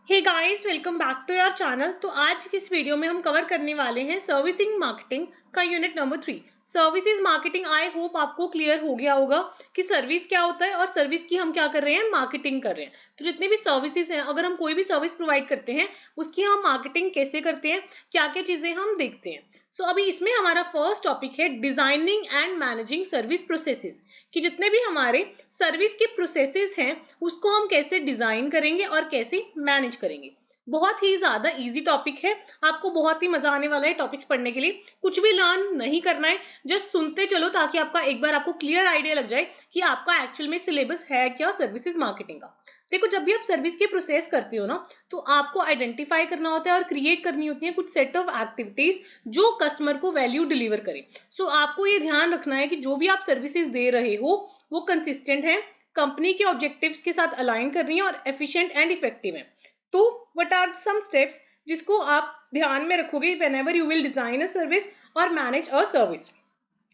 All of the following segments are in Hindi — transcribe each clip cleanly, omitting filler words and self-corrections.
Hey guys, welcome back to your channel. तो आज की इस वीडियो में हम कवर करने वाले हैं सर्विसिंग मार्केटिंग का unit number 3 services marketing. I hope आपको क्लियर हो गया होगा कि सर्विस क्या होता है और सर्विस की हम क्या कर रहे हैं, मार्केटिंग कर रहे हैं। तो जितने भी सर्विसेज हैं, अगर हम कोई भी सर्विस प्रोवाइड करते हैं उसकी हम मार्केटिंग कैसे करते हैं, क्या क्या चीजें हम देखते हैं। सो अभी इसमें हमारा फर्स्ट टॉपिक है designing and managing service processes, कि जितने भी हमारे सर्विस के प्रोसेसेस हैं उसको हम कैसे डिजाइन करेंगे और कैसे मैनेज करेंगे। बहुत ही ज्यादा इजी टॉपिक है, आपको बहुत ही मजा आने वाला है टॉपिक्स पढ़ने के लिए। कुछ भी लर्न नहीं करना है, जस्ट सुनते चलो ताकि आपका एक बार आपको क्लियर आइडिया लग जाए कि आपका एक्चुअल में सिलेबस है क्या सर्विसेज मार्केटिंग का। देखो, जब भी आप सर्विस की प्रोसेस करते हो ना, तो आपको आइडेंटिफाई करना होता है और क्रिएट करनी होती है कुछ सेट ऑफ एक्टिविटीज जो कस्टमर को वैल्यू डिलीवर करे। सो आपको ये ध्यान रखना है कि जो भी आप सर्विसेज दे रहे हो वो कंसिस्टेंट है, कंपनी के ऑब्जेक्टिव्स के साथ अलाइन कर रही है और एफिशिएंट एंड इफेक्टिव है। तो व्हाट आर सम स्टेप्स जिसको आप ध्यान में रखोगे whenever you will design a service और manage a service.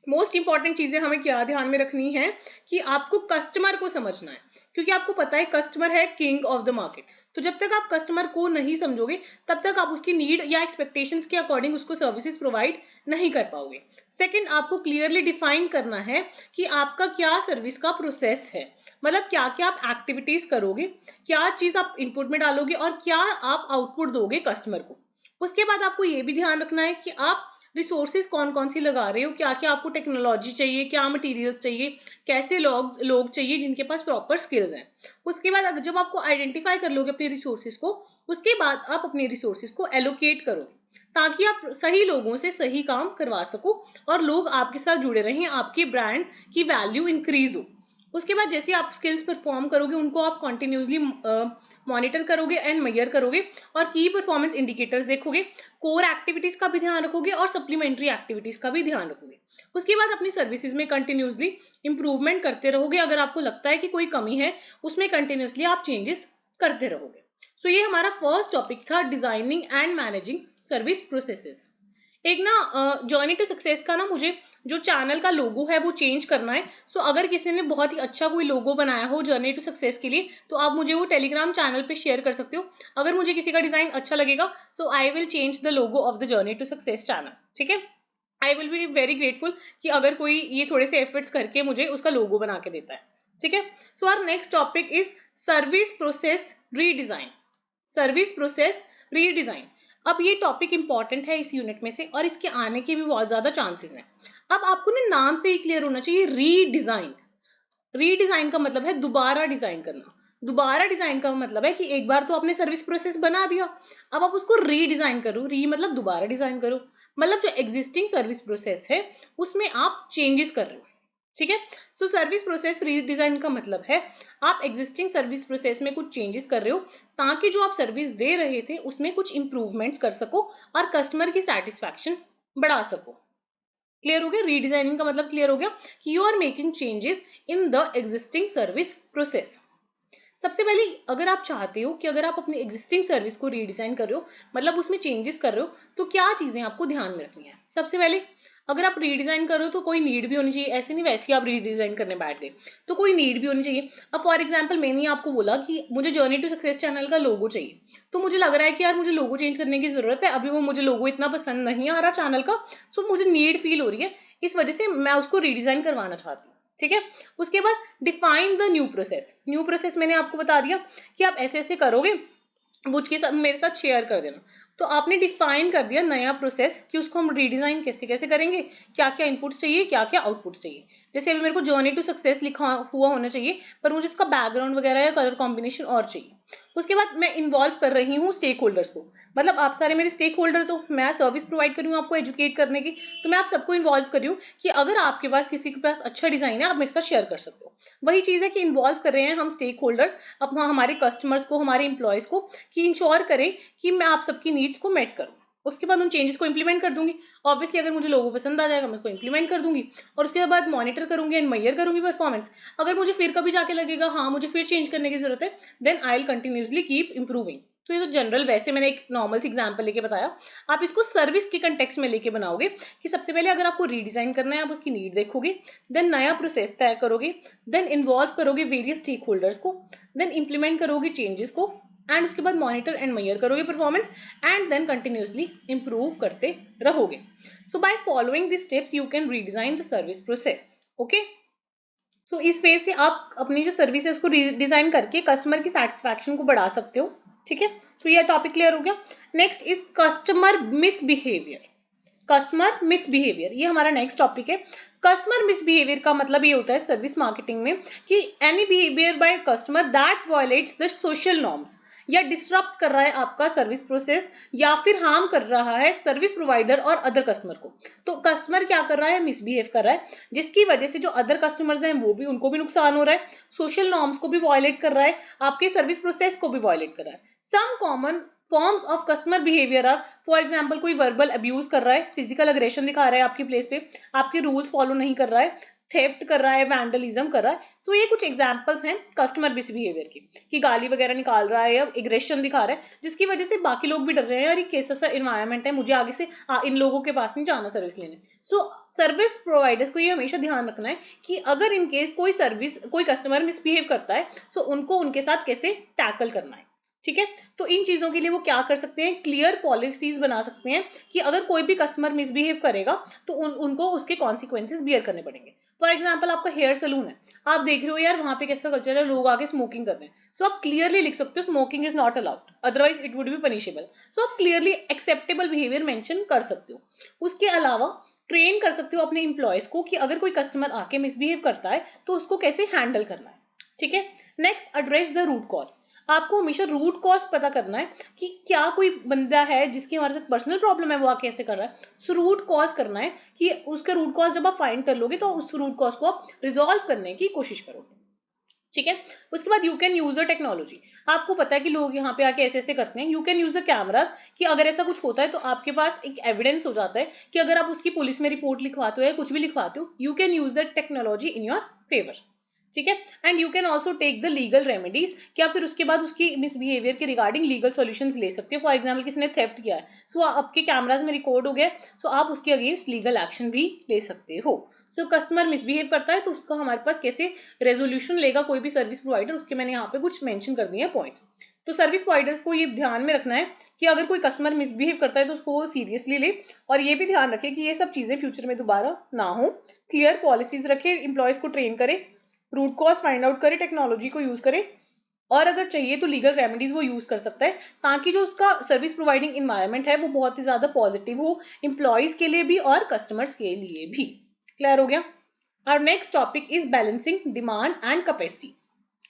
Most important चीजें हमें क्या ध्यान में रखनी है कि आपको कस्टमर को समझना है, क्योंकि आपको पता है कस्टमर है किंग ऑफ द मार्केट। तो जब तक आप कस्टमर को नहीं समझोगे तब तक आप उसकी नीड या एक्सपेक्टेशंस के अकॉर्डिंग उसको सर्विसेज प्रोवाइड नहीं कर पाओगे। सेकंड, आपको क्लियरली डिफाइन करना है कि आपका क्या सर्विस का प्रोसेस है, मतलब क्या क्या आप एक्टिविटीज करोगे, क्या चीज आप इनपुट में डालोगे और क्या आप आउटपुट दोगे कस्टमर को। उसके बाद आपको ये भी ध्यान रखना है कि आप रिसोर्सेज कौन कौन सी लगा रहे हो, क्या क्या आपको टेक्नोलॉजी चाहिए, क्या मटेरियल्स चाहिए, कैसे लोग चाहिए जिनके पास प्रॉपर स्किल्स हैं। उसके बाद जब आपको आइडेंटिफाई कर लोगे अपने रिसोर्सेज को, उसके बाद आप अपने रिसोर्सेज को एलोकेट करोगे ताकि आप सही लोगों से सही काम करवा सको और लोग आपके साथ जुड़े रहें, आपकी ब्रांड की वैल्यू इंक्रीज हो। उसके बाद जैसे आप स्किल्स परफॉर्म करोगे उनको आप कंटिन्यूसली मॉनिटर करोगे एंड मेजर करोगे और की परफॉर्मेंस इंडिकेटर्स देखोगे, कोर एक्टिविटीज का भी ध्यान रखोगे और सप्लीमेंट्री एक्टिविटीज का भी ध्यान रखोगे। उसके बाद अपनी सर्विसेज में कंटिन्यूसली इंप्रूवमेंट करते रहोगे। अगर आपको लगता है कि कोई कमी है उसमें कंटिन्यूसली आप चेंजेस करते रहोगे। सो ये हमारा फर्स्ट टॉपिक था designing and managing service processes. एक ना जर्नी टू सक्सेस का ना मुझे जो चैनल का लोगो है वो चेंज करना है। सो अगर किसी ने बहुत ही अच्छा कोई लोगो बनाया हो जर्नी टू सक्सेस के लिए तो आप मुझे वो टेलीग्राम चैनल पे शेयर कर सकते हो। अगर मुझे किसी का डिजाइन अच्छा लगेगा so I will change the logo of the journey to success channel. ठीक है, I will be very grateful कि अगर कोई ये थोड़े से एफर्ट्स करके मुझे उसका लोगो बना के देता है। ठीक है, so our next topic is service process redesign. Service process redesign, अब ये टॉपिक इंपॉर्टेंट है इस यूनिट में से और इसके आने के भी बहुत ज्यादा चांसेस हैं। अब आपको ना नाम से ही क्लियर होना चाहिए, रीडिजाइन। रीडिजाइन का मतलब है दोबारा डिजाइन करना। दोबारा डिजाइन का मतलब है कि एक बार तो आपने सर्विस प्रोसेस बना दिया, अब आप उसको रीडिजाइन करो। री मतलब दोबारा डिजाइन करो, मतलब जो एग्जिस्टिंग सर्विस प्रोसेस है उसमें आप चेंजेस कर रहे हो। ठीक है, सो सर्विस प्रोसेस रीडिजाइन का मतलब है आप एग्जिस्टिंग सर्विस प्रोसेस में कुछ चेंजेस कर रहे हो ताकि जो आप सर्विस दे रहे थे उसमें कुछ इंप्रूवमेंट्स कर सको और कस्टमर की सेटिस्फैक्शन बढ़ा सको। क्लियर हो गया? रीडिजाइनिंग का मतलब क्लियर हो गया कि you are making changes in the existing service process. सबसे पहले अगर आप चाहते हो कि अगर आप अपनी एग्जिस्टिंग सर्विस को रीडिजाइन कर रहे हो, मतलब उसमें चेंजेस कर रहे हो, तो क्या चीजें आपको ध्यान में रखनी है। सबसे पहले अगर आप रीडिजाइन कर रहे हो तो कोई नीड भी होनी चाहिए, ऐसे नहीं वैसे ही आप रीडिजाइन करने बैठ गए, तो कोई नीड भी होनी चाहिए। अब फॉर एग्जाम्पल मैंने आपको बोला कि मुझे जर्नी टू सक्सेस चैनल का लोगो चाहिए, तो मुझे लग रहा है कि यार मुझे लोगो चेंज करने की जरूरत है, अभी वो मुझे लोगो इतना पसंद नहीं आ रहा चैनल का, सो मुझे नीड फील हो रही है, इस वजह से मैं उसको रीडिजाइन करवाना चाहती हूँ। ठीक है, उसके बाद define the new process. New process मैंने आपको बता दिया कि आप ऐसे ऐसे करोगे, मुझ के साथ मेरे साथ शेयर कर देना। तो आपने डिफाइन कर दिया नया प्रोसेस कि उसको हम रीडिजाइन कैसे कैसे करेंगे, क्या क्या इनपुट्स चाहिए, क्या क्या आउटपुट्स चाहिए। जैसे अभी मेरे को जर्नी टू सक्सेस लिखा हुआ होना चाहिए पर मुझे इसका बैकग्राउंड वगैरह या कलर कॉम्बिनेशन और चाहिए। उसके बाद मैं इन्वॉल्व कर रही हूँ स्टेक होल्डर्स को, मतलब आप सारे मेरे स्टेक होल्डर्स हो, मैं सर्विस प्रोवाइड कर रही हूँ आपको एजुकेट करने की, तो मैं आप सबको इन्वॉल्व कर रही हूँ कि अगर आपके पास किसी के पास अच्छा डिजाइन है आप मेरे साथ शेयर कर सकते हो। वही चीज है कि इन्वॉल्व कर रहे हैं हम स्टेक होल्डर्स अपना, हमारे कस्टमर्स को, हमारे इंप्लॉयज को, कि इंश्योर करें कि मैं आप सबकी नीड्स को मेट करूँ। उसके बाद उन चेंजेस को इंप्लीमेंट कर दूंगी। ऑब्वियसली अगर मुझे लोगो पसंद आ जाएगा मैं उसको इंप्लीमेंट कर दूंगी और उसके बाद मॉनिटर करूंगी एंड मेजर करूंगी परफॉर्मेंस। अगर मुझे फिर कभी जाके लगेगा हाँ मुझे फिर चेंज करने की जरूरत है, then I will continuously keep improving. तो ये तो जनरल, वैसे मैंने एक नॉर्मल एग्जांपल लेके बताया, आप इसको सर्विस के कंटेक्स्ट में लेके बनाओगे कि सबसे पहले अगर आपको रीडिजाइन करना है आप उसकी नीड देखोगे, देन नया प्रोसेस तय करोगे, देन इन्वॉल्व करोगे वेरियस स्टेक होल्डर्स को, देन इंप्लीमेंट करोगे चेंजेस को, एंड उसके बाद मॉनिटर एंड मेजर करोगे performance and then continuously improve करते रहोगे. So by following this steps you can redesign the service process. Okay, so इस वे से आप अपनी जो सर्विस है उसको डिजाइन करके कस्टमर की सेटिस्फैक्शन को बढ़ा सकते हो. ठीक है, तो ये टॉपिक क्लियर हो गया. Next is customer misbehaviour. Customer misbehaviour ये हमारा नेक्स्ट टॉपिक है. कस्टमर मिसबिहेवियर का मतलब ये होता है सर्विस मार्केटिंग में कि any behaviour by customer that violets the social norms या डिस्टर्ब कर रहा है आपका सर्विस प्रोसेस या फिर हार्म कर रहा है सर्विस प्रोवाइडर और अदर कस्टमर को. तो कस्टमर क्या कर रहा है, मिसबिहेव कर रहा है, जिसकी वजह से जो अदर कस्टमर्स हैं वो भी उनको भी नुकसान हो रहा है, सोशल नॉर्म्स को भी वायलेट कर रहा है, आपके सर्विस प्रोसेस को भी वायलेट कर रहा है. Some common forms of customer behaviour are, for example कोई वर्बल अब्यूज कर रहा है, फिजिकल अग्रेशन दिखा रहा है आपकी प्लेस पे, आपके रूल्स फॉलो नहीं कर रहा है, थेफ्ट कर रहा है, वैंडलिज्म कर रहा है. सो ये कुछ एग्जांपल्स हैं कस्टमर मिसबिहेवियर की, कि गाली वगैरह निकाल रहा है या एग्रेशन दिखा रहा है, जिसकी वजह से बाकी लोग भी डर रहे हैं यार ये कैसा एनवायरनमेंट है, मुझे आगे से इन लोगों के पास नहीं जाना सर्विस लेने. सो सर्विस प्रोवाइडर्स को ये हमेशा ध्यान रखना है कि अगर इन केस कोई कस्टमर मिसबिहेव करता है सो उनको उनके साथ कैसे टैकल करना है. ठीक है, तो इन चीजों के लिए वो क्या कर सकते हैं, क्लियर पॉलिसीज बना सकते हैं कि अगर कोई भी कस्टमर मिसबिहेव करेगा तो उनको उसके कॉन्सिक्वेंसेस बियर करने पड़ेंगे. फॉर एग्जाम्पल आपका हेयर सलून है, आप देख रहे हो यार वहां पे कैसा कल्चर है, लोग आके स्मोकिंग कर रहे हैं, सो आप क्लियरली लिख सकते हो smoking is not allowed, otherwise it would be punishable. So आप क्लियरली एक्सेप्टेबल बिहेवियर मेंशन कर सकते हो. उसके अलावा ट्रेन कर सकते हो अपने इंप्लॉयज को कि अगर कोई कस्टमर आके मिसबिहेव करता है तो उसको कैसे हैंडल करना है. ठीक है, next address the root cause. आपको हमेशा रूट कॉज पता करना है कि क्या कोई बंदा है जिसकी हमारे साथ पर्सनल प्रॉब्लम है, वो आके ऐसे कर रहा है. सो रूट कॉज करना है कि उसका रूट कॉज जब आप फाइंड कर लोगे तो उस रूट कॉज को आप रिजॉल्व करने की कोशिश करोगे. ठीक है, उसके बाद you can use the technology. आपको पता है कि लोग यहाँ पे आके ऐसे ऐसे करते हैं, you can use the cameras कि अगर ऐसा कुछ होता है तो आपके पास एक एविडेंस हो जाता है कि अगर आप उसकी पुलिस में रिपोर्ट लिखवाते हो या कुछ भी लिखवाते हो, you can use the technology in your favour. ठीक है, and you can also take the legal remedies, क्या फिर उसके बाद उसकी मिसबिहेवियर के रिगार्डिंग लीगल सॉल्यूशंस ले सकते हो. फॉर एग्जाम्पल किसी ने थेफ्ट किया है, सो आपके कैमराज में रिकॉर्ड हो गया, सो आप उसके अगेंस्ट लीगल एक्शन भी ले सकते हो. सो कस्टमर मिसबिहेव करता है तो उसका हमारे पास कैसे रेजोल्यूशन लेगा कोई भी सर्विस प्रोवाइडर, उसके मैंने यहाँ पे कुछ मेंशन कर दिए हैं पॉइंट. तो सर्विस प्रोवाइडर्स को ये ध्यान में रखना है कि अगर कोई कस्टमर मिसबिहेव करता है तो उसको वो सीरियसली ले, और ये भी ध्यान रखे कि ये सब चीजें फ्यूचर में दोबारा ना हो. क्लियर पॉलिसीज रखे, इंप्लॉयज को ट्रेन करे, रूट कॉज फाइंड आउट करे, टेक्नोलॉजी को यूज करे, और अगर चाहिए तो लीगल रेमेडीज वो यूज कर सकता है, ताकि जो उसका सर्विस प्रोवाइडिंग इन्वायरमेंट है वो बहुत ही ज्यादा पॉजिटिव हो, इंप्लॉयज के लिए भी और कस्टमर्स के लिए भी. क्लियर हो गया. और next topic is balancing demand and capacity.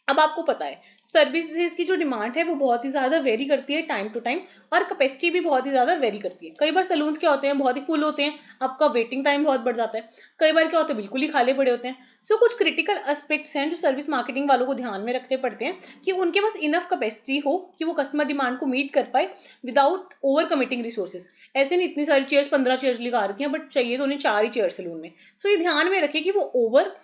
अब आपको पता है सर्विसेज की जो डिमांड है वो बहुत ही ज्यादा वेरी करती है टाइम टू टाइम, और कैपेसिटी भी बहुत ही ज्यादा वेरी करती है. कई बार सलून्स क्या होते हैं, बहुत ही फुल होते हैं, आपका वेटिंग टाइम बहुत बढ़ जाता है. कई बार क्या होता है, बिल्कुल ही खाली पड़े होते हैं. सो कुछ क्रिटिकल एस्पेक्ट्स हैं जो सर्विस मार्केटिंग वालों को ध्यान में रखने पड़ते हैं कि उनके पास इनफ कैपेसिटी हो कि वो कस्टमर डिमांड को मीट कर पाए विदाउट ओवर कमिटिंग रिसोर्सेज. ऐसे नहीं इतनी सारी चेयर्स, 15 चेयर्स लगा रखी हैं, बट चाहिए तो उन्हें 4 ही चेयर सलून में. सो ये ध्यान में रखे कि वो ओवर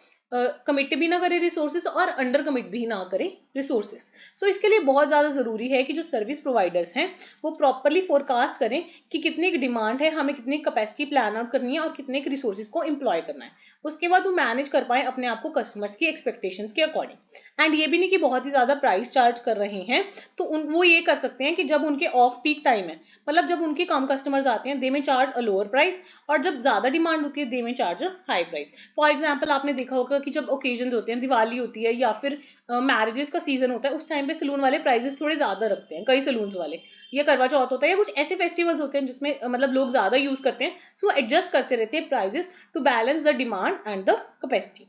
कमिट भी ना करे रिसोर्सेज और अंडर कमिट भी ना करे रिसोर्सेज. सो इसके लिए बहुत ज्यादा जरूरी है कि जो सर्विस प्रोवाइडर्स हैं वो प्रॉपरली फोरकास्ट करें कि कितनी डिमांड है, हमें कितनी कैपेसिटी प्लान आउट करनी है और कितने रिसोर्सेज को एम्प्लॉय करना है. उसके बाद वो मैनेज कर पाए अपने आप को कस्टमर्स की एक्सपेक्टेशंस के अकॉर्डिंग. एंड ये भी नहीं कि बहुत ही ज्यादा प्राइस चार्ज कर रहे हैं, तो वो ये कर सकते हैं कि जब उनके ऑफ पीक टाइम है, मतलब जब उनके कम कस्टमर्स आते हैं, दे में चार्ज अ लोअर प्राइस, और जब ज्यादा डिमांड होती है दे में charge a high price. For example आपने देखा होगा कि जब ओकेजन होते हैं, दिवाली होती है या फिर मैरिजेस का सीजन होता है, उस टाइम पे सलून वाले प्राइसेस थोड़े ज्यादा रखते हैं, कई सलून्स वाले, या करवा चौथ होता है या कुछ ऐसे फेस्टिवल्स होते हैं जिसमें मतलब लोग ज्यादा यूज करते हैं, सो एडजस्ट करते रहते हैं prices to balance the demand and the capacity.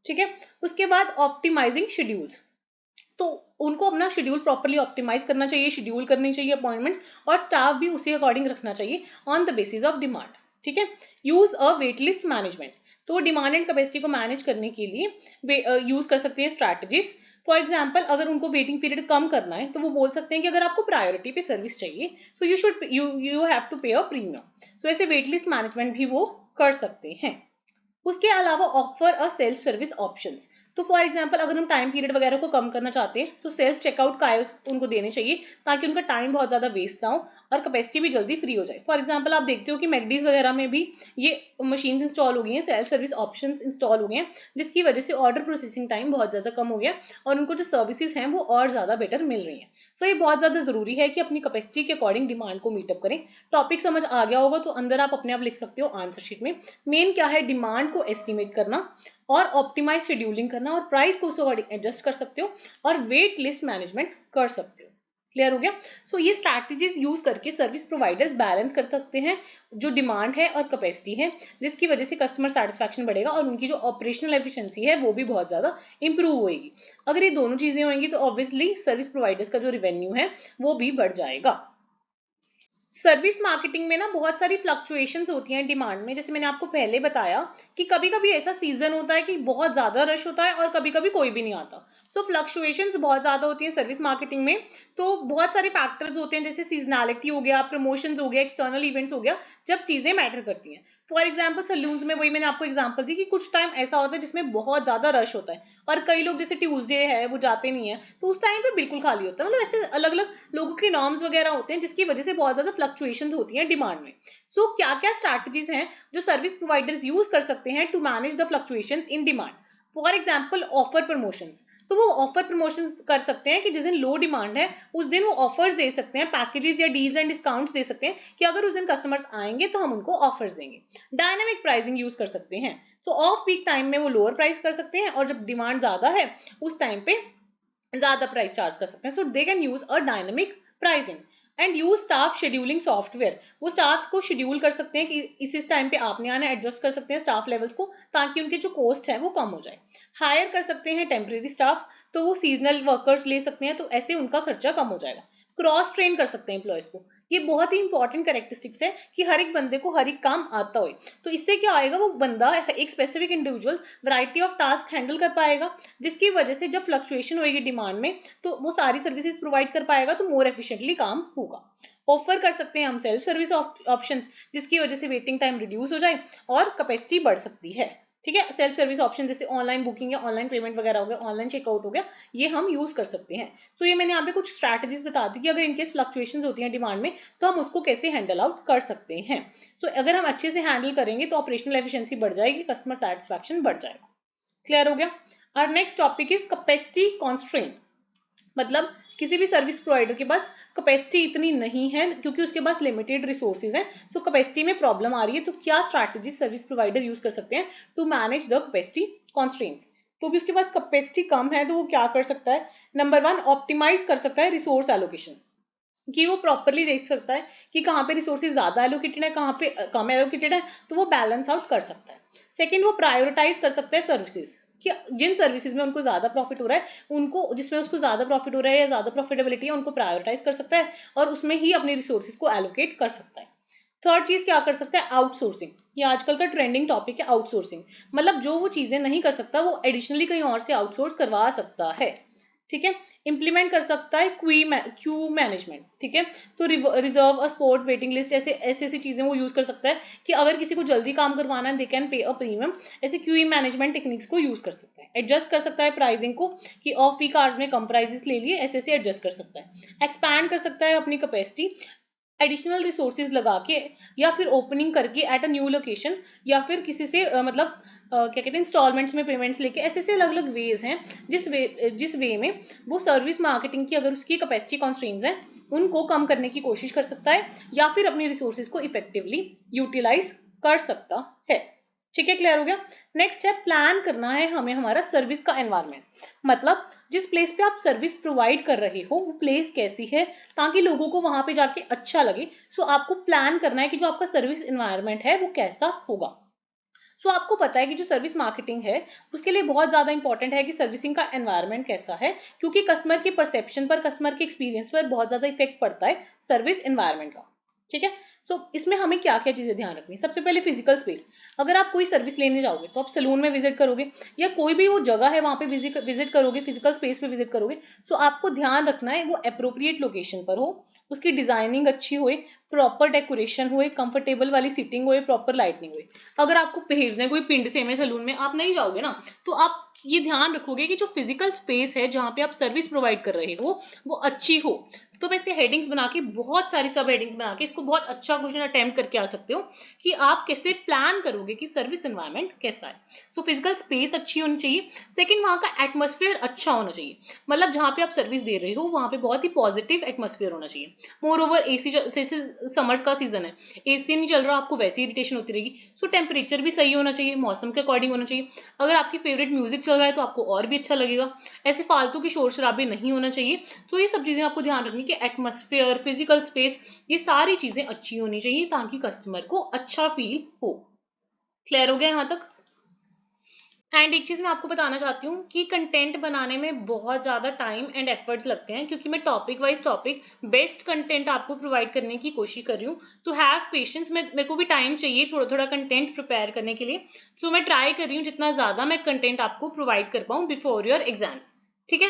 ठीक है, उसके बाद ऑप्टिमाइजिंग शेड्यूल्स. तो उनको अपना शेड्यूल प्रॉपर्ली ऑप्टिमाइज करना चाहिए, शेड्यूल करनी चाहिए अपॉइंटमेंट्स, और स्टाफ भी उसी अकॉर्डिंग रखना चाहिए on the basis of demand. ठीक है, use a wait list management. तो डिमांड एंड कैपेसिटी को मैनेज करने के लिए यूज कर सकते हैं स्ट्रैटेजीज. फॉर एग्जाम्पल अगर उनको वेटिंग पीरियड कम करना है तो वो बोल सकते हैं कि अगर आपको प्रायोरिटी पे सर्विस चाहिए सो यू हैव टू पे अ प्रीमियम. सो ऐसे वेट लिस्ट मैनेजमेंट भी वो कर सकते हैं. उसके अलावा offer a self service options. तो फॉर एग्जांपल अगर हम टाइम पीरियड वगैरह को कम करना चाहते हैं तो सेल्फ चेकआउट कायोस्क उनको देने चाहिए ताकि उनका टाइम बहुत ज़्यादा वेस्ट ना हो और कैपेसिटी भी जल्दी फ्री हो जाए। फॉर एग्जांपल आप देखते हो कि मैकडीज वगैरह में भी ये मशीन्स इंस्टॉल हो गई हैं, सेल्फ सर्विस ऑप्शंस इंस्टॉल हो गए हैं, जिसकी वजह से ऑर्डर प्रोसेसिंग टाइम बहुत ज़्यादा कम हो गया और उनको जो सर्विसेज हैं वो और ज़्यादा बेटर मिल रही हैं। सो ये बहुत ज़्यादा ज़रूरी है कि अपनी कैपेसिटी के अकॉर्डिंग डिमांड को मीटअप करें। टॉपिक समझ आ गया होगा तो अंदर आप अपने आप लिख सकते हो आंसर शीट में। मेन क्या है, डिमांड को एस्टिमेट करना और ऑप्टिमाइज शेड्यूलिंग करना और प्राइस को उस अकॉर्डिंग एडजस्ट कर सकते हो और वेट लिस्ट मैनेजमेंट कर सकते हो। क्लियर हो गया? सो ये स्ट्रैटेजीज यूज करके सर्विस प्रोवाइडर्स बैलेंस कर सकते हैं जो डिमांड है और कैपेसिटी है, जिसकी वजह से कस्टमर सेटिस्फैक्शन बढ़ेगा और उनकी जो ऑपरेशनल एफिशिएंसी है वो भी बहुत ज्यादा इंप्रूव होगी। अगर ये दोनों चीजें होंगी तो ऑब्वियसली सर्विस प्रोवाइडर्स का जो रेवेन्यू है वो भी बढ़ जाएगा। सर्विस मार्केटिंग में ना बहुत सारी फ्लक्चुएशंस होती हैं डिमांड में। जैसे मैंने आपको पहले बताया कि कभी कभी ऐसा सीजन होता है कि बहुत ज्यादा रश होता है और कभी कभी कोई भी नहीं आता। सो फ्लक्चुएशंस बहुत ज्यादा होती हैं सर्विस मार्केटिंग में। तो बहुत सारे फैक्टर्स होते हैं जैसे सीजनैलिटी हो गया, प्रमोशंस हो गया, एक्सटर्नल इवेंट्स हो गया, जब चीजें मैटर करती हैं। फॉर एग्जाम्पल सैलून्स में वही मैंने आपको एग्जाम्पल दी कि कुछ टाइम ऐसा होता है जिसमें बहुत ज्यादा रश होता है और कई लोग जैसे ट्यूसडे है वो जाते नहीं है, तो उस टाइम पे बिल्कुल खाली होता है। मतलब ऐसे अलग अलग लोगों के नॉर्म्स वगैरह होते हैं जिसकी वजह से बहुत ज्यादा फ्लक्चुएशंस होती हैं डिमांड में। सो क्या क्या स्ट्रैटेजीज हैं जो सर्विस प्रोवाइडर्स यूज कर सकते हैं to manage the fluctuations in demand? For example offer promotions. तो वो ऑफर प्रमोशंस कर सकते हैं कि जिस दिन लो डिमांड है उस दिन वो ऑफर्स दे सकते हैं, पैकेजेस या डील्स एंड डिस्काउंट्स दे सकते हैं कि अगर उस दिन कस्टमर्स आएंगे तो हम उनको ऑफर्स देंगे। डायनामिक प्राइसिंग यूज कर सकते हैं। सो ऑफ पीक टाइम में वो लोअर प्राइस कर सकते हैं और जब डिमांड ज्यादा है उस टाइम पे ज्यादा प्राइस चार्ज कर सकते हैं। So they can use a dynamic pricing and use staff scheduling software. वो स्टाफ को शेड्यूल कर सकते हैं कि इस टाइम पे आपने आना, एडजस्ट कर सकते हैं स्टाफ लेवल्स को ताकि उनके जो कॉस्ट है वो कम हो जाए। हायर कर सकते हैं टेम्परेरी स्टाफ, तो वो सीजनल वर्कर्स ले सकते हैं तो ऐसे उनका खर्चा कम हो जाएगा। क्रॉस ट्रेन कर सकते हैं एम्प्लॉयज को। ये बहुत ही इंपॉर्टेंट कैरेक्टरिस्टिक्स है कि हर एक बंदे को हर एक काम आता हो। तो इससे क्या आएगा, वो बंदा एक specific individual variety of task handle कर पाएगा, जिसकी वजह से जब फ्लक्चुएशन होगी डिमांड में तो वो सारी सर्विसेज प्रोवाइड कर पाएगा तो मोर एफिशिएंटली काम होगा। ऑफर कर सकते हैं हम सेल्फ सर्विस ऑप्शंस, जिसकी वजह से वेटिंग टाइम रिड्यूस हो जाए और कैपेसिटी बढ़ सकती है। ठीक है, सेल्फ सर्विस ऑप्शन जैसे ऑनलाइन बुकिंग या ऑनलाइन पेमेंट वगैरह हो गया, ऑनलाइन चेकआउट हो गया, ये हम यूज कर सकते हैं। तो ये मैंने यहाँ पे कुछ स्ट्रैटेजीज बता दी कि अगर इनकेस फ्लक्चुएशंस होती हैं डिमांड में तो हम उसको कैसे हैंडल आउट कर सकते हैं। सो अगर हम अच्छे से हैंडल करेंगे तो ऑपरेशनल एफिशिएंसी बढ़ जाएगी, कस्टमर सेटिस्फैक्शन बढ़ जाएगा। क्लियर हो गया? और next topic is capacity constraint. मतलब किसी भी सर्विस प्रोवाइडर के पास कैपेसिटी इतनी नहीं है क्योंकि उसके पास लिमिटेड रिसोर्सेज हैं। सो कैपेसिटी में प्रॉब्लम आ रही है तो क्या स्ट्रैटेजी सर्विस प्रोवाइडर यूज कर सकते हैं to manage the capacity constraints? तो भी उसके पास कैपेसिटी कम है तो वो क्या कर सकता है? नंबर 1, ऑप्टिमाइज कर सकता है रिसोर्स एलोकेशन, कि वो प्रॉपरली देख सकता है कि कहाँ पे रिसोर्सेज ज्यादा एलोकेटेड है, कहाँ पे कम एलोकेटेड है, तो वो बैलेंस आउट कर सकता है। सेकेंड, वो प्रायोरिटाइज कर सकता है सर्विसेज कि जिन सर्विसेज में उनको ज्यादा प्रॉफिट हो रहा है उनको, जिसमें उसको ज्यादा प्रॉफिट हो रहा है या ज्यादा प्रॉफिटेबिलिटी है उनको प्रायोरिटाइज कर सकता है और उसमें ही अपने रिसोर्सेज को एलोकेट कर सकता है। थर्ड चीज क्या कर सकता है? आउटसोर्सिंग। ये आजकल का ट्रेंडिंग टॉपिक है आउटसोर्सिंग। मतलब जो वो चीजें नहीं कर सकता वो एडिशनली कहीं और से आउटसोर्स करवा सकता है। ठीक है, इंप्लीमेंट कर सकता है क्यू मैनेजमेंट। ठीक है, तो रिजर्व अ स्पॉट वेटिंग लिस्ट, ऐसे ऐसी चीजें वो यूज कर सकता है कि अगर किसी को जल्दी काम करवाना है they can pay a premium. ऐसे क्यू मैनेजमेंट टेक्निक्स को यूज कर सकता है। एडजस्ट कर सकता है प्राइसिंग को कि ऑफ पीक आवर्स में कम प्राइसेस ले लिए, ऐसे एडजस्ट कर सकता है। एक्सपैंड कर सकता है अपनी कैपेसिटी एडिशनल रिसोर्सेज लगा के या फिर ओपनिंग करके एट अ न्यू लोकेशन, या फिर किसी से क्या कहते हैं इंस्टॉलमेंट्स में पेमेंट्स लेके, ऐसे ऐसे अलग अलग वेज हैं जिस वे में वो सर्विस मार्केटिंग की अगर उसकी कैपेसिटी कॉन्स्ट्रेंट्स हैं उनको कम करने की कोशिश कर सकता है या फिर अपनी रिसोर्सेज को इफेक्टिवली यूटिलाइज कर सकता है। ठीक है, क्लियर हो गया? नेक्स्ट है प्लान करना है हमें हमारा सर्विस का एनवायरनमेंट। मतलब जिस प्लेस पे आप सर्विस प्रोवाइड कर रहे हो वो प्लेस कैसी है ताकि लोगों को वहां पे जाके अच्छा लगे। सो आपको प्लान करना है कि जो आपका सर्विस एनवायरनमेंट है वो कैसा होगा। सो आपको पता है कि जो सर्विस मार्केटिंग है उसके लिए बहुत ज्यादा इंपॉर्टेंट है कि सर्विसिंग का एनवायरनमेंट कैसा है, क्योंकि कस्टमर के परसेप्शन पर, कस्टमर के एक्सपीरियंस पर बहुत ज्यादा इफेक्ट पड़ता है सर्विस एनवायरनमेंट का। ठीक है, इसमें हमें क्या क्या चीजें ध्यान रखनी है। सबसे पहले फिजिकल स्पेस। अगर आप कोई सर्विस लेने जाओगे तो आप सलून में विजिट करोगे या कोई भी वो जगह है वहां पे विजिट करोगे, फिजिकल स्पेस पे विजिट करोगे, आपको ध्यान रखना है वो अप्रोप्रिएट लोकेशन पर हो, उसकी डिजाइनिंग अच्छी हो, प्रॉपर डेकोरेशन हो, कंफर्टेबल वाली सीटिंग हो, प्रॉपर लाइटनिंग हो। अगर आपको भेजना है कोई पिंड से में सलून में आप नहीं जाओगे ना, तो आप ये ध्यान रखोगे कि जो फिजिकल स्पेस है जहां पे आप सर्विस प्रोवाइड कर रहे हो वो अच्छी हो। तो वैसे हेडिंग्स बना के, बहुत सारी सब हेडिंग्स बना के इसको बहुत अच्छा क्वेश्चन अटेम्प्ट करके आ सकते हो कि आप कैसे प्लान करोगे कि सर्विस एनवायरनमेंट कैसा है। फिजिकल स्पेस अच्छी होनी चाहिए। सेकंड, वहां का एटमॉस्फेयर अच्छा होना चाहिए, मतलब जहां पे आप सर्विस दे रहे हो वहां पे बहुत ही पॉजिटिव एटमॉस्फेयर होना चाहिए। मोर ओवर एसी, समर्स का सीजन है, एसी नहीं चल रहा, आपको वैसे इरिटेशन होती रहेगी। टेम्परेचर भी सही होना चाहिए, मौसम के अकॉर्डिंग होना चाहिए। अगर आपकी फेवरेट म्यूजिक चल रहा है तो आपको और भी अच्छा लगेगा। ऐसे फालतू के शोर शराबे नहीं होना चाहिए। ये सब चीजें आपको ध्यान रखनी कि एटमॉस्फेयर, फिजिकल स्पेस, ये सारी चीजें अच्छी होनी चाहिए ताकि कस्टमर को अच्छा फील हो। क्लियर हो गया यहाँ तक? एंड एक चीज मैं आपको बताना चाहती हूँ कि कंटेंट बनाने में बहुत ज्यादा टाइम एंड एफर्ट्स लगते हैं, क्योंकि मैं topic wise topic best content आपको प्रोवाइड करने की कोशिश कर रही हूँ। तो हैव पेशेंस, मेरे को भी टाइम चाहिए थोड़ा थोड़ा कंटेंट प्रिपेयर करने के लिए। मैं ट्राई कर रही हूँ जितना ज्यादा मैं कंटेंट आपको प्रोवाइड कर पाऊँ बिफोर योर एग्जाम्स। ठीक है।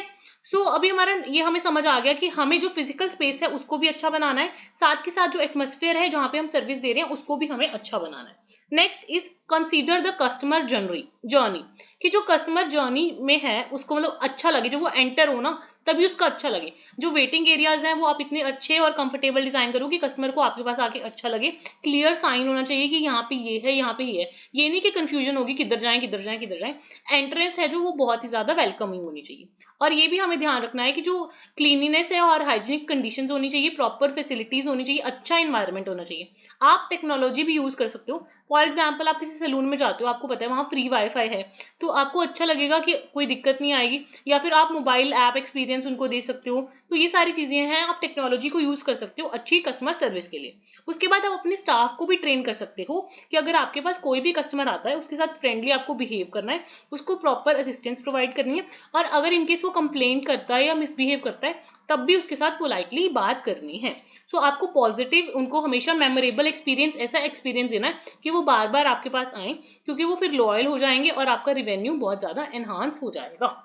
अभी हमारा ये हमें समझ आ गया कि हमें जो फिजिकल स्पेस है उसको भी अच्छा बनाना है, साथ के साथ जो एटमॉस्फेयर है जहां पे हम सर्विस दे रहे हैं उसको भी हमें अच्छा बनाना है। Next is consider the customer journey, कि जो कस्टमर जर्नी में है उसको मतलब अच्छा लगे, जब वो एंटर हो ना तभी उसका अच्छा लगे। जो वेटिंग एरियाज हैं वो आप इतने अच्छे और कंफर्टेबल डिजाइन करो कि कस्टमर को आपके पास आके अच्छा लगे। क्लियर साइन होना चाहिए कि यहाँ पे ये है, यहाँ पे ये है। ये नहीं कि कंफ्यूजन होगी किधर जाएं किधर जाएं किधर जाएं। एंट्रेंस है जो वो बहुत ही ज्यादा वेलकमिंग होनी चाहिए। और ये भी हमें ध्यान रखना है कि जो क्लीनिनेस है और हाइजीनिक कंडीशंस होनी चाहिए, प्रॉपर फैसिलिटीज होनी चाहिए, अच्छा इन्वायरमेंट होना चाहिए। आप टेक्नोलॉजी भी यूज कर सकते हो। फॉर एग्जाम्पल आप किसी सैलून में जाते हो, आपको पता है वहां फ्री वाईफाई है, तो आपको अच्छा लगेगा कि कोई दिक्कत नहीं आएगी। या फिर आप मोबाइल ऐप एक्सपीरियंस उनको दे सकते हो। तो ये सारी चीजें हैं, आप टेक्नोलॉजी को यूज कर सकते हो अच्छी कस्टमर सर्विस के लिए। उसके बाद आप अपने स्टाफ को भी ट्रेन कर सकते हो कि अगर आपके पास कोई भी कस्टमर आता है उसके साथ फ्रेंडली आपको बिहेव करना है, उसको प्रॉपर असिस्टेंस प्रोवाइड करनी है। और अगर इनकेस वो कंप्लेंट करता है या मिसबिहेव करता है तब भी उसके साथ पोलाइटली बात करनी है। आपको पॉजिटिव, उनको हमेशा मेमोरेबल एक्सपीरियंस, ऐसा एक्सपीरियंस देना है कि वो बार बार आपके पास आए, क्योंकि वो फिर लॉयल हो जाएंगे और आपका रिवेन्यू बहुत ज्यादा एनहांस हो जाएगा।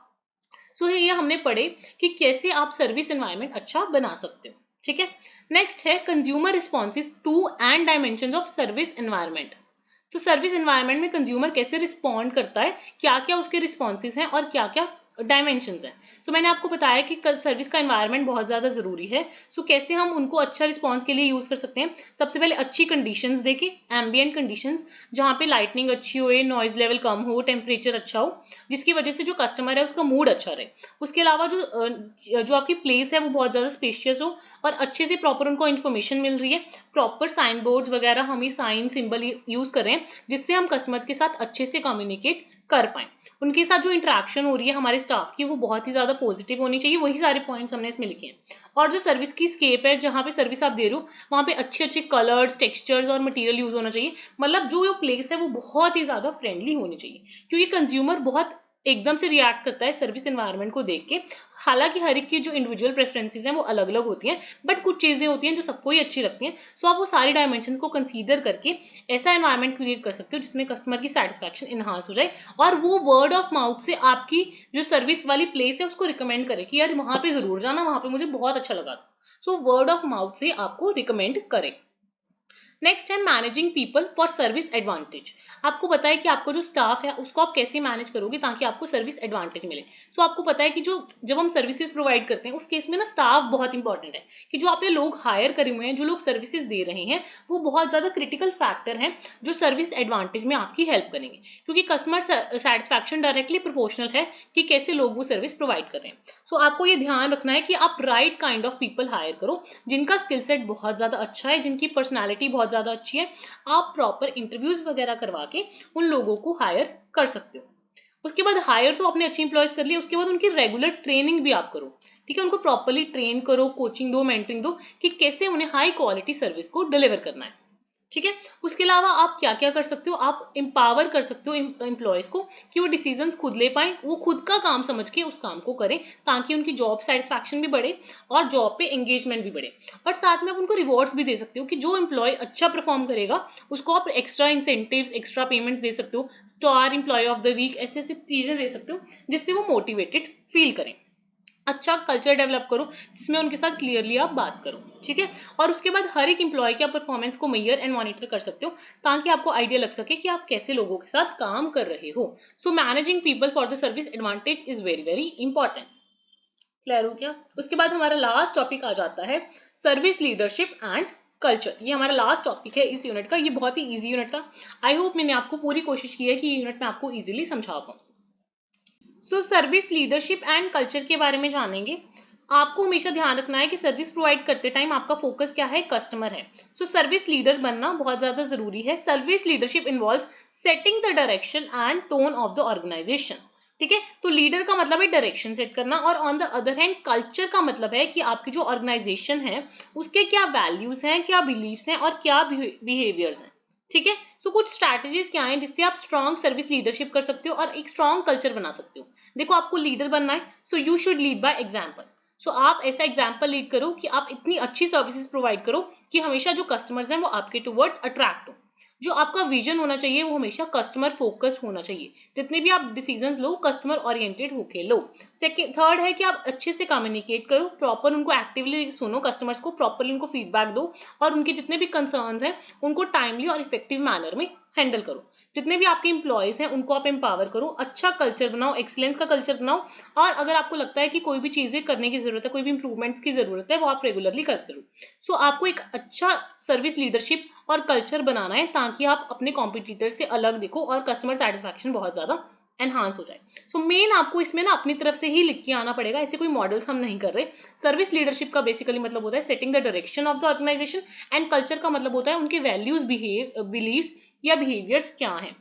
ये हमने पढ़े कि कैसे आप सर्विस एनवायरनमेंट अच्छा बना सकते हो। ठीक है। नेक्स्ट है consumer responses to and dimensions of service environment. Service environment में कंज्यूमर कैसे रिस्पॉन्ड करता है, क्या क्या उसके रिस्पॉन्सेज हैं और क्या क्या डायमेंशंस हैं। मैंने आपको बताया कि सर्विस का एनवायरनमेंट बहुत ज्यादा जरूरी है। कैसे हम उनको अच्छा रिस्पॉन्स के लिए यूज कर सकते हैं। सबसे पहले अच्छी कंडीशंस देखें, एम्बियंट कंडीशंस, जहाँ पे लाइटनिंग अच्छी हो, नॉइज लेवल कम हो, टेम्परेचर अच्छा हो, जिसकी वजह से जो कस्टमर है उसका मूड अच्छा रहे। उसके अलावा जो आपकी प्लेस है वो बहुत ज्यादा स्पेशियस हो और अच्छे से प्रॉपर उनको इन्फॉर्मेशन मिल रही है। प्रॉपर साइन बोर्ड वगैरह हम साइन सिंबल यूज कर रहे हैं जिससे हम कस्टमर्स के साथ अच्छे से कम्युनिकेट कर पाए। उनके साथ जो इंटरेक्शन हो रही है हमारे स्टाफ की वो बहुत ही ज्यादा पॉजिटिव होनी चाहिए। वही सारे पॉइंट्स हमने इसमें लिखे हैं। और जो सर्विस की स्केप है, जहाँ पे सर्विस आप दे रहे हो वहां पे अच्छे अच्छे कलर्स, टेक्सचर्स और मटेरियल यूज होना चाहिए। मतलब जो प्लेस है वो बहुत ही ज्यादा फ्रेंडली होनी चाहिए, क्योंकि कंज्यूमर बहुत एकदम से रिएक्ट करता है सर्विस एनवायरनमेंट को देख के। हालांकि हर एक की जो इंडिविजुअल प्रेफरेंसेस हैं वो अलग अलग होती हैं, बट कुछ चीजें होती हैं जो सबको ही अच्छी लगती हैं। आप वो सारी डायमेंशंस को कंसीडर करके ऐसा एनवायरनमेंट क्रिएट कर सकते हो जिसमें कस्टमर की सेटिस्फैक्शन इनहांस हो जाए और वो वर्ड ऑफ माउथ से आपकी जो सर्विस वाली प्लेस है उसको रिकमेंड करे कि यार वहां पे जरूर जाना, वहां पे मुझे बहुत अच्छा लगा। वर्ड ऑफ माउथ से आपको रिकमेंड करे। नेक्स्ट है managing people for service advantage. आपको पता है कि आपको जो स्टाफ है उसको आप कैसे मैनेज करोगे ताकि आपको सर्विस एडवांटेज मिले। आपको पता है कि जब हम सर्विसेज प्रोवाइड करते हैं उस केस में ना स्टाफ बहुत इंपॉर्टेंट है, कि जो आपने लोग हायर करे हुए हैं, जो लोग सर्विसेज दे रहे हैं, वो बहुत ज्यादा क्रिटिकल फैक्टर है जो सर्विस एडवांटेज में आपकी हेल्प करेंगे, क्योंकि कस्टमर सेटिस्फैक्शन डायरेक्टली प्रोपोर्शनल है कि कैसे लोग वो सर्विस प्रोवाइड कर रहे हैं। आपको ये ध्यान रखना है कि आप right kind of people hire करो, जिनका स्किल सेट बहुत ज्यादा अच्छा है, जिनकी पर्सनैलिटी बहुत ज्यादा अच्छी है। आप प्रॉपर इंटरव्यूज वगैरह करवा के उन लोगों को हायर कर सकते हो। उसके बाद हायर तो अपने अच्छे इंप्लॉयज कर लिए, उसके बाद उनकी रेगुलर ट्रेनिंग भी आप करो। ठीक है, उनको प्रॉपरली ट्रेन करो, कोचिंग दो, मेंटरिंग दो कि कैसे उन्हें हाई क्वालिटी सर्विस को डिलीवर करना है। ठीक है। उसके अलावा आप क्या क्या कर सकते हो, आप एम्पावर कर सकते हो एम्प्लॉयज को कि वो डिसीजंस खुद ले पाए, वो खुद का काम समझ के उस काम को करें, ताकि उनकी जॉब सेटिस्फैक्शन भी बढ़े और जॉब पे एंगेजमेंट भी बढ़े। और साथ में आप उनको रिवॉर्ड्स भी दे सकते हो कि जो एम्प्लॉय अच्छा परफॉर्म करेगा उसको आप एक्स्ट्रा इंसेंटिव्स, एक्स्ट्रा पेमेंट्स दे सकते हो, star employee of the week, ऐसे ऐसी चीजें दे सकते हो जिससे वो मोटिवेटेड फील करें। अच्छा कल्चर डेवलप करो जिसमें उनके साथ क्लियरली आप बात करो, ठीक है। और उसके बाद हर एक एम्प्लॉय के आप परफॉर्मेंस को मेजर एंड मॉनिटर कर सकते हो, ताकि आपको आइडिया लग सके कि आप कैसे लोगों के साथ काम कर रहे हो। So managing people for the service advantage is very very important. Clear हो क्या? उसके बाद हमारा लास्ट टॉपिक आ जाता है सर्विस लीडरशिप एंड कल्चर। ये हमारा लास्ट टॉपिक है इस यूनिट का। ये बहुत ही इजी यूनिट था। आई होप मैंने आपको पूरी कोशिश की है कि ये यूनिट मैं आपको इजीली समझा पाऊँ। So service leadership and culture के बारे में जानेंगे। आपको हमेशा ध्यान रखना है कि सर्विस प्रोवाइड करते टाइम आपका फोकस क्या है, कस्टमर है। सो सर्विस लीडर बनना बहुत ज्यादा जरूरी है। Service leadership involves setting the direction and tone of the organisation, ठीक है। तो लीडर का मतलब है डायरेक्शन सेट करना, और on the other hand culture का मतलब है कि आपकी जो ऑर्गेनाइजेशन है उसके क्या वैल्यूज हैं, क्या बिलीव्स हैं और क्या बिहेवियर्स हैं, ठीक है। सो कुछ स्ट्रैटेजीज क्या हैं जिससे आप स्ट्रॉन्ग सर्विस लीडरशिप कर सकते हो और एक स्ट्रॉन्ग कल्चर बना सकते हो। देखो आपको लीडर बनना है, so you should lead by example. So आप ऐसा एग्जाम्पल लीड करो कि आप इतनी अच्छी सर्विसेज प्रोवाइड करो कि हमेशा जो कस्टमर्स हैं वो आपके टुवर्ड्स अट्रैक्ट हो। जो आपका विजन होना चाहिए वो हमेशा कस्टमर फोकस्ड होना चाहिए। जितने भी आप डिसीजंस लो कस्टमर ओरिएंटेड होके लो। सेकंड थर्ड है कि आप अच्छे से कम्युनिकेट करो, प्रॉपर उनको एक्टिवली सुनो, कस्टमर्स को प्रॉपरली उनको फीडबैक दो, और उनके जितने भी कंसर्न्स हैं उनको टाइमली और इफेक्टिव मैनर में हैंडल करो। जितने भी आपके एम्प्लॉयज हैं उनको आप एम्पावर करो, अच्छा कल्चर बनाओ, एक्सीलेंस का कल्चर बनाओ। और अगर आपको लगता है कि कोई भी चीजें करने की जरूरत है, कोई भी इंप्रूवमेंट्स की जरूरत है, वो आप रेगुलरली करते रहो। सो आपको एक अच्छा सर्विस लीडरशिप और कल्चर बनाना है ताकि आप अपने कॉम्पिटिटर से अलग दिखो और कस्टमर सेटिस्फैक्शन बहुत ज्यादा एनहांस हो जाए। सो मेन आपको इसमें ना अपनी तरफ से ही लिख के आना पड़ेगा, ऐसे कोई मॉडल्स हम नहीं कर रहे। सर्विस लीडरशिप का बेसिकली मतलब होता है setting the direction of the organisation, and culture का मतलब होता है उनके वैल्यूज, बिलीव्स या बिहेवियर्स क्या हैं,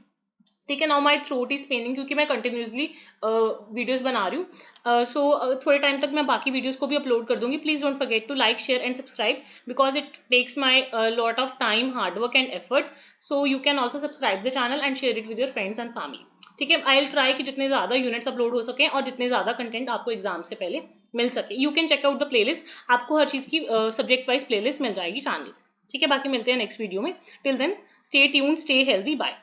ठीक है। Now my throat is Penning क्योंकि मैं कंटिन्यूसली वीडियोस बना रही हूँ। सो थोड़े टाइम तक मैं बाकी वीडियोस को भी अपलोड कर दूंगी। Please don't forget to like, share and subscribe because it takes my lot of time, hard work and efforts. So you can also subscribe the channel and share it with your friends and family, ठीक है। आई विल ट्राई कि जितने ज्यादा यूनिट्स अपलोड हो सके और जितने ज्यादा कंटेंट आपको एग्जाम से पहले मिल सके। You can check out the playlist, आपको हर चीज की सब्जेक्ट वाइज प्लेलिस्ट मिल जाएगी चैनल, ठीक है। बाकी मिलते हैं नेक्स्ट वीडियो में। Till then stay tuned, stay healthy, bye.